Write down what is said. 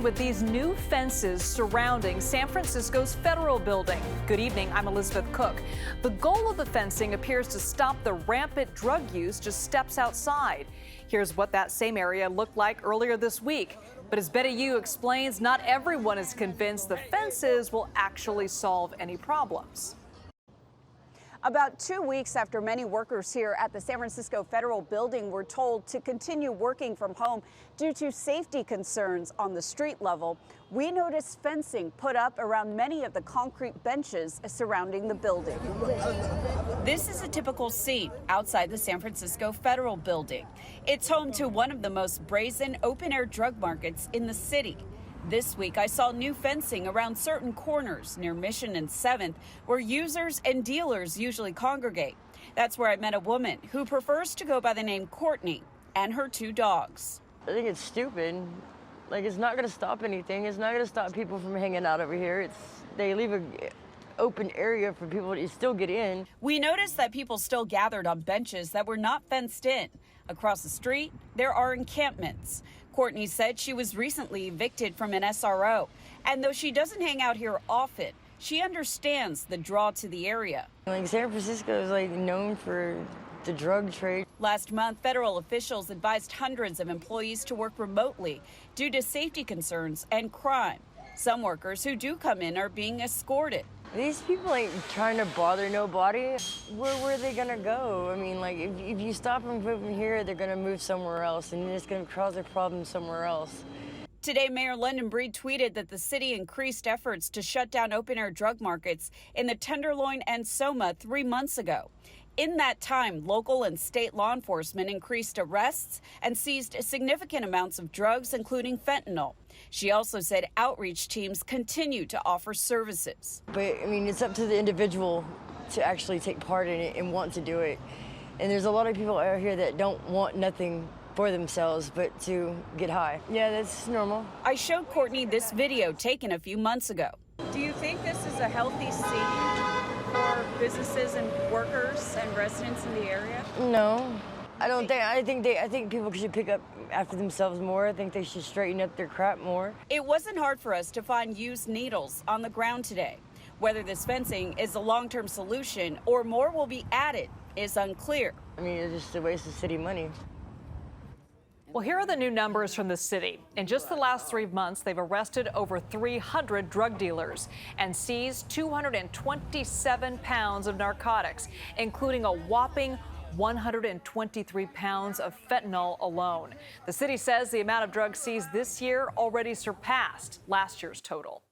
with these new fences surrounding San Francisco's federal building. Good evening, I'm Elizabeth Cook. The goal of the fencing appears to stop the rampant drug use just steps outside. Here's what that same area looked like earlier this week. But as Betty Yu explains, not everyone is convinced the fences will actually solve any problems. About 2 weeks after many workers here at the San Francisco Federal Building were told to continue working from home due to safety concerns on the street level, we noticed fencing put up around many of the concrete benches surrounding the building. This is a typical scene outside the San Francisco Federal Building. It's home to one of the most brazen open-air drug markets in the city. This week, I saw new fencing around certain corners near Mission and 7th, where users and dealers usually congregate. That's where I met a woman who prefers to go by the name Courtney and her 2 dogs. I think it's stupid. Like, it's not going to stop anything. It's not going to stop people from hanging out over here. They leave an open area for people to still get in. We noticed that people still gathered on benches that were not fenced in. Across the street, there are encampments. Courtney said she was recently evicted from an SRO, and though she doesn't hang out here often, she understands the draw to the area. Like, San Francisco is known for the drug trade. Last month, federal officials advised hundreds of employees to work remotely due to safety concerns and crime. Some workers who do come in are being escorted. These people ain't trying to bother nobody. Where are they gonna go? I mean, like, if you stop them moving here, they're gonna move somewhere else, and it's gonna cause a problem somewhere else. Today, Mayor London Breed tweeted that the city increased efforts to shut down open-air drug markets in the Tenderloin and Soma 3 months ago. In that time, local and state law enforcement increased arrests and seized significant amounts of drugs, including fentanyl. She also said outreach teams continue to offer services. But, I mean, it's up to the individual to actually take part in it and want to do it. And there's a lot of people out here that don't want nothing for themselves but to get high. Yeah, that's normal. I showed Courtney this video taken a few months ago. Do you think this is a healthy scene for businesses and workers and residents in the area? No, I don't think. I think people should pick up after themselves more. I think they should straighten up their crap more. It wasn't hard for us to find used needles on the ground today. Whether this fencing is a long-term solution or more will be added is unclear. I mean, it's just a waste of city money. Well, here are the new numbers from the city. In just the last 3 months, they've arrested over 300 drug dealers and seized 227 pounds of narcotics, including a whopping 123 pounds of fentanyl alone. The city says the amount of drugs seized this year already surpassed last year's total.